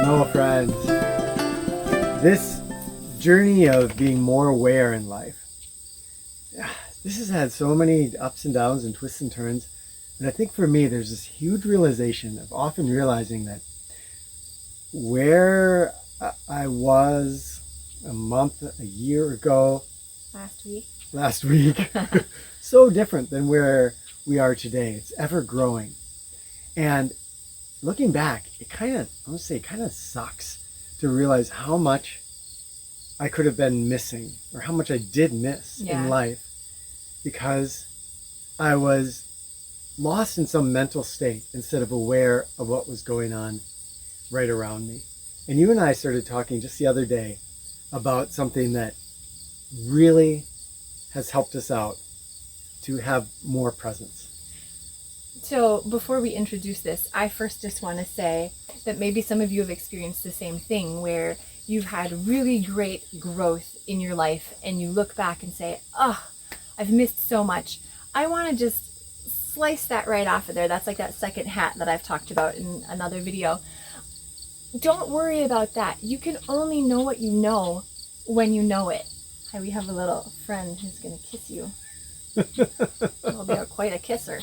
No, friends, this journey of being more aware in life, this has had so many ups and downs and twists and turns. And I think for me, there's this huge realization of often realizing that where I was a month, a year ago, last week, so different than where we are today. It's ever growing. And looking back, it kind of sucks to realize how much I could have been missing, or how much I did miss in life, because I was lost in some mental state instead of aware of what was going on right around me. And you and I started talking just the other day about something that really has helped us out to have more presence. So before we introduce this, I first just want to say that maybe some of you have experienced the same thing, where you've had really great growth in your life and you look back and say, oh, I've missed so much. I want to just slice that right off of there. That's like that second hat that I've talked about in another video. Don't worry about that. You can only know what you know when you know it. Hi, we have a little friend who's going to kiss you. Will be quite a kisser.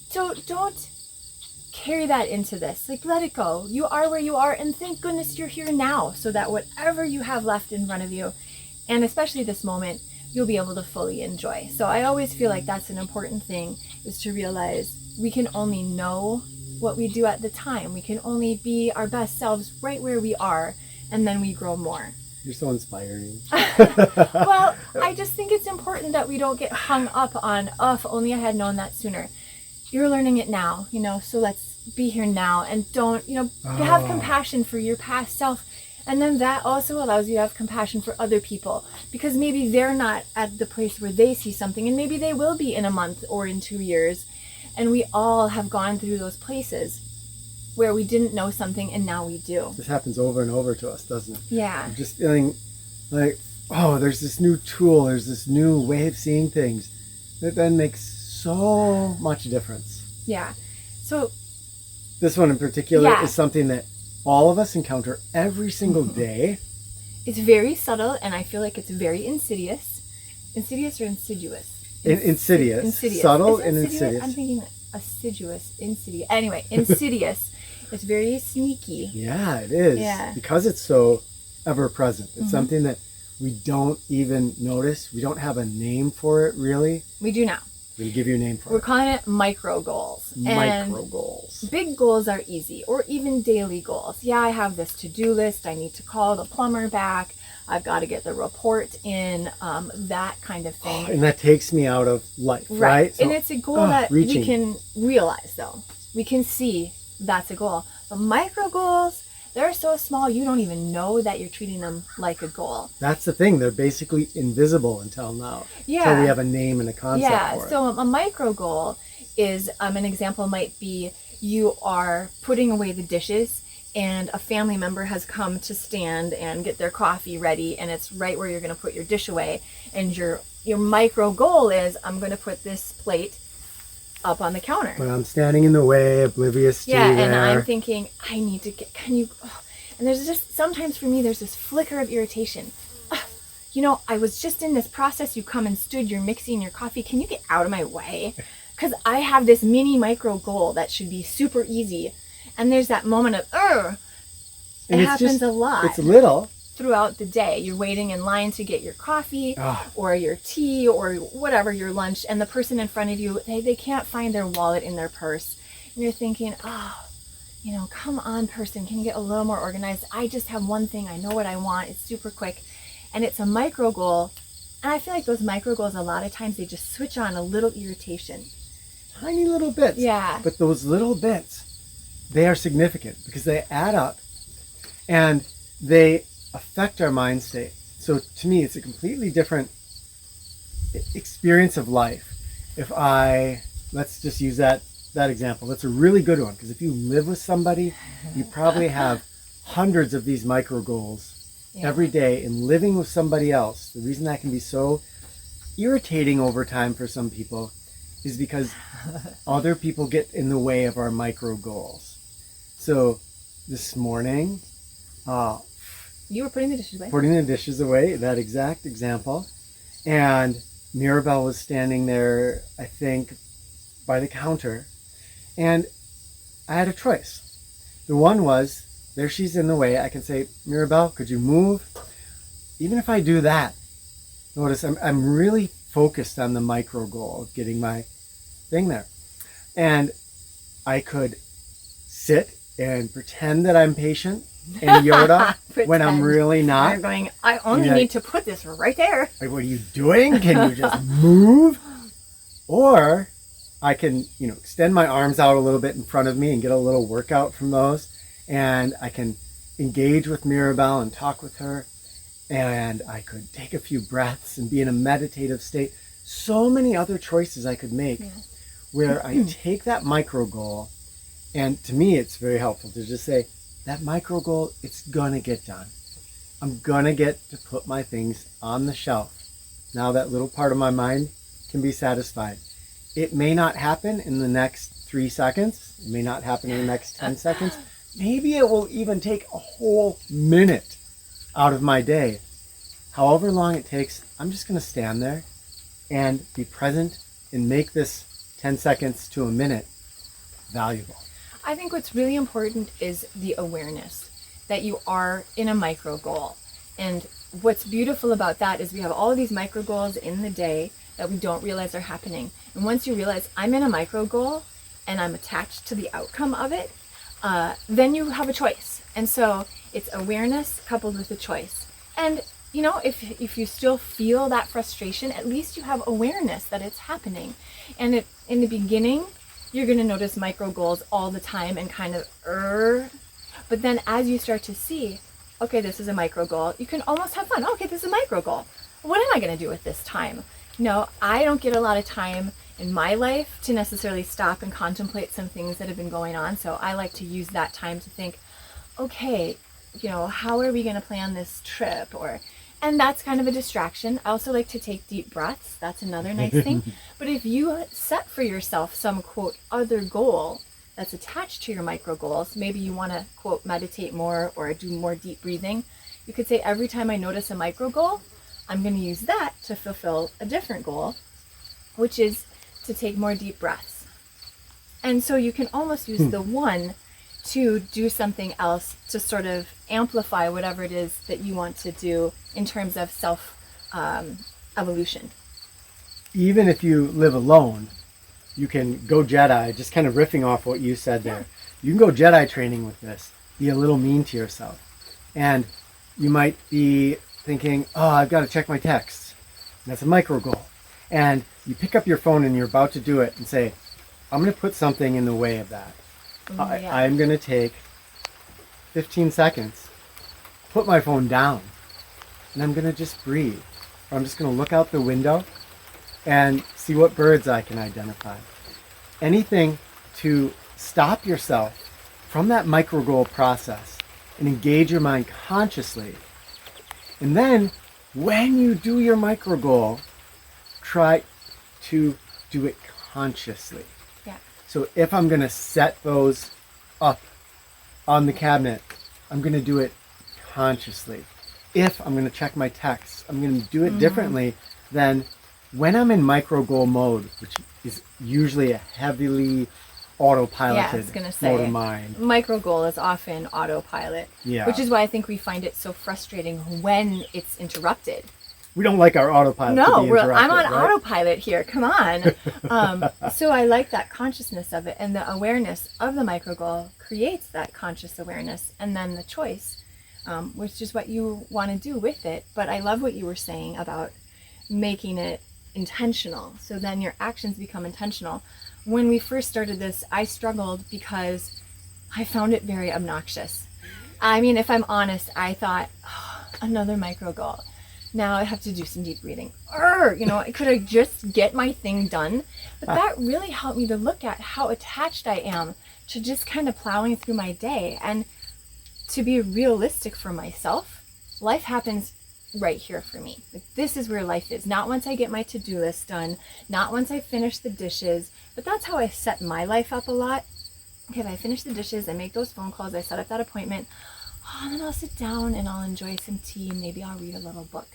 So don't carry that into this. Like, let it go. You are where you are, and thank goodness you're here now, so that whatever you have left in front of you, and especially this moment, you'll be able to fully enjoy. So I always feel like that's an important thing, is to realize we can only know what we do at the time. We can only be our best selves right where we are, and then we grow more. You're so inspiring. Well, I just think it's important that we don't get hung up on, oh, if only I had known that sooner. You're learning it now, so let's be here now, and don't, have compassion for your past self. And then that also allows you to have compassion for other people, because maybe they're not at the place where they see something, and maybe they will be in a month or in 2 years. And we all have gone through those places where we didn't know something and now we do. This happens over and over to us, doesn't it? Yeah. I'm just feeling like, oh, there's this new tool, there's this new way of seeing things that then makes so much difference. Yeah. So this one in particular is something that all of us encounter every single day. It's very subtle, and I feel like it's very insidious. Insidious or insidious? Insidious. Subtle and insidious. I'm thinking assiduous, insidious. Anyway, insidious. It's very sneaky. Yeah, it is. Yeah. Because it's so ever present. It's something that we don't even notice. We don't have a name for it, really. We do now. We're going to give you a name for it. We're calling it micro goals. Micro goals. Big goals are easy, or even daily goals. Yeah, I have this to-do list. I need to call the plumber back. I've got to get the report in, that kind of thing. And that takes me out of life, right? So, and it's a goal that we can realize, though. We can see that's a goal. The micro goals, they're so small you don't even know that you're treating them like a goal. That's the thing. They're basically invisible until now. Yeah. Until we have a name and a concept for it. So a micro goal is, an example might be, you are putting away the dishes and a family member has come to stand and get their coffee ready, and it's right where you're going to put your dish away. And your micro goal is, I'm going to put this plate up on the counter. But I'm standing in the way, oblivious to you there. And I'm thinking, I need to get, and there's just, sometimes for me, there's this flicker of irritation. I was just in this process, you come and stood, you're mixing your coffee, can you get out of my way? Because I have this mini micro goal that should be super easy. And there's that moment of, it happens a lot. It's little. Throughout the day. You're waiting in line to get your coffee or your tea or whatever, your lunch, and the person in front of you, they can't find their wallet in their purse. And you're thinking, come on, person, can you get a little more organized? I just have one thing. I know what I want. It's super quick. And it's a micro goal. And I feel like those micro goals, a lot of times, they just switch on a little irritation. Tiny little bits. Yeah. But those little bits, they are significant because they add up and they affect our mind state. So to me, it's a completely different experience of life. If let's just use that example. That's a really good one, because if you live with somebody, you probably have hundreds of these micro goals every day. And living with somebody else, the reason that can be so irritating over time for some people is because other people get in the way of our micro goals. So this morning, you were putting the dishes away. Putting the dishes away, that exact example. And Mirabelle was standing there, I think, by the counter. And I had a choice. The one was, there she's in the way. I can say, Mirabelle, could you move? Even if I do that, notice I'm really focused on the micro goal of getting my thing there. And I could sit and pretend that I'm patient and Yoda when I'm really not. I'm going, I only need to put this right there. Like, what are you doing? Can you just move? Or I can, extend my arms out a little bit in front of me and get a little workout from those. And I can engage with Mirabelle and talk with her. And I could take a few breaths and be in a meditative state. So many other choices I could make where I take that micro goal. And to me, it's very helpful to just say, that micro goal, it's gonna get done. I'm gonna get to put my things on the shelf. Now that little part of my mind can be satisfied. It may not happen in the next 3 seconds. It may not happen in the next 10 seconds. Maybe it will even take a whole minute out of my day. However long it takes, I'm just gonna stand there and be present and make this 10 seconds to a minute valuable. I think what's really important is the awareness that you are in a micro goal. And what's beautiful about that is we have all of these micro goals in the day that we don't realize are happening. And once you realize I'm in a micro goal and I'm attached to the outcome of it, then you have a choice. And so it's awareness coupled with a choice. And if you still feel that frustration, at least you have awareness that it's happening. And in the beginning, you're going to notice micro goals all the time and kind of, but then as you start to see, okay, this is a micro goal, you can almost have fun. Okay, this is a micro goal. What am I going to do with this time? I don't get a lot of time in my life to necessarily stop and contemplate some things that have been going on. So I like to use that time to think, okay, how are we going to plan this trip? And that's kind of a distraction. I also like to take deep breaths. That's another nice thing. But if you set for yourself some, quote, other goal that's attached to your micro goals, maybe you want to, quote, meditate more or do more deep breathing, you could say, every time I notice a micro goal, I'm going to use that to fulfill a different goal, which is to take more deep breaths. And so you can almost use the one to do something else to sort of amplify whatever it is that you want to do in terms of self evolution. Even if you live alone, you can go Jedi, just kind of riffing off what you said there. You can go Jedi training with this. Be a little mean to yourself. And you might be thinking, I've got to check my texts. And that's a micro goal. And you pick up your phone and you're about to do it and say, I'm going to put something in the way of that. I'm going to take 15 seconds, put my phone down, and I'm going to just breathe. Or I'm just going to look out the window and see what birds I can identify. Anything to stop yourself from that micro goal process and engage your mind consciously. And then when you do your micro goal, try to do it consciously. So if I'm going to set those up on the cabinet, I'm going to do it consciously. If I'm going to check my texts, I'm going to do it differently than when I'm in micro goal mode, which is usually a heavily autopiloted mode of mind. Micro goal is often autopilot, which is why I think we find it so frustrating when it's interrupted. We don't like our autopilot to be interrupted, I'm on right? autopilot here. Come on. So I like that consciousness of it, and the awareness of the micro goal creates that conscious awareness, and then the choice, which is what you want to do with it. But I love what you were saying about making it intentional. So then your actions become intentional. When we first started this, I struggled because I found it very obnoxious. I mean, if I'm honest, I thought, another micro goal. Now I have to do some deep breathing. Could I just get my thing done? But that really helped me to look at how attached I am to just kind of plowing through my day. And to be realistic for myself, life happens right here for me. Like, this is where life is. Not once I get my to-do list done, not once I finish the dishes, but that's how I set my life up a lot. Okay, if I finish the dishes, I make those phone calls, I set up that appointment, and then I'll sit down and I'll enjoy some tea, maybe I'll read a little book.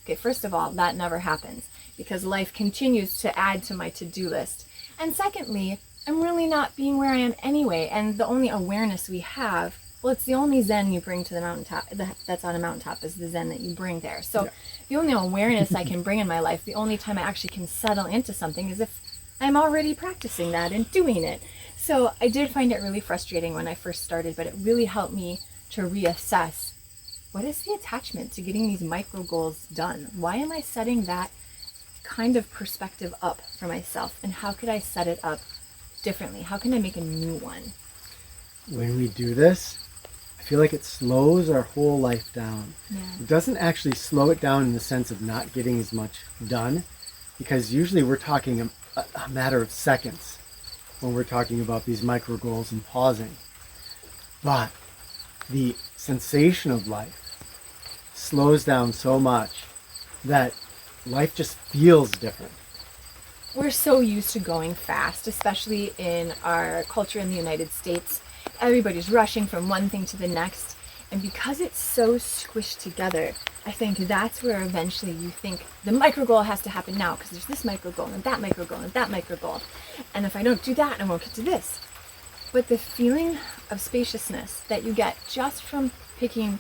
Okay, first of all, that never happens because life continues to add to my to-do list. And secondly, I'm really not being where I am anyway, and the only awareness we have, well, it's the only Zen you bring to the mountaintop, that's on a mountaintop is the Zen that you bring there. So yeah. The only awareness I can bring in my life, the only time I actually can settle into something is if I'm already practicing that and doing it. So I did find it really frustrating when I first started, but it really helped me to reassess, what is the attachment to getting these micro goals done? Why am I setting that kind of perspective up for myself? And how could I set it up differently? How can I make a new one? When we do this, I feel like it slows our whole life down. Yeah. It doesn't actually slow it down in the sense of not getting as much done, because usually we're talking a matter of seconds when we're talking about these micro goals and pausing. But the sensation of life slows down so much that life just feels different. We're so used to going fast, especially in our culture in the United States. Everybody's rushing from one thing to the next. And because it's so squished together, I think that's where eventually you think the micro goal has to happen now because there's this micro goal and that micro goal and that micro goal. And if I don't do that, I won't get to this. But the feeling of spaciousness that you get just from picking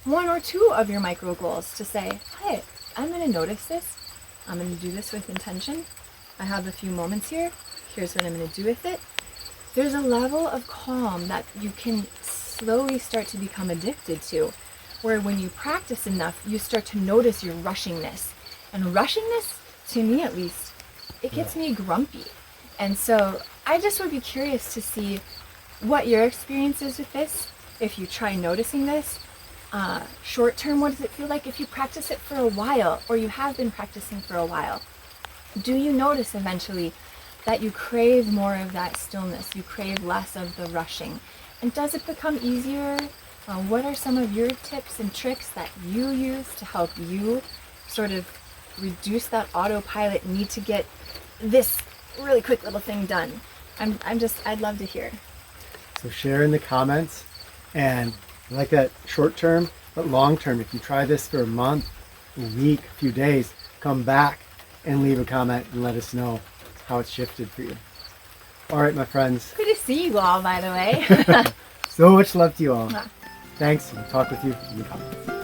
one or two of your micro goals to say, hey, I'm going to notice this. I'm going to do this with intention. I have a few moments here. Here's what I'm going to do with it. There's a level of calm that you can slowly start to become addicted to, where when you practice enough, you start to notice your rushingness. And rushingness, to me at least, it gets me grumpy. And so I just would be curious to see what your experience is with this. If you try noticing this, short term, what does it feel like if you practice it for a while, or you have been practicing for a while? Do you notice eventually that you crave more of that stillness? You crave less of the rushing? And does it become easier? What are some of your tips and tricks that you use to help you sort of reduce that autopilot need to get this really quick little thing done? I'd love to hear. So share in the comments, and I like that short term, but long term, if you try this for a month, a week, a few days, come back and leave a comment and let us know how it's shifted for you. All right, my friends. Good to see you all, by the way. So much love to you all. Thanks. We'll talk with you in the comments.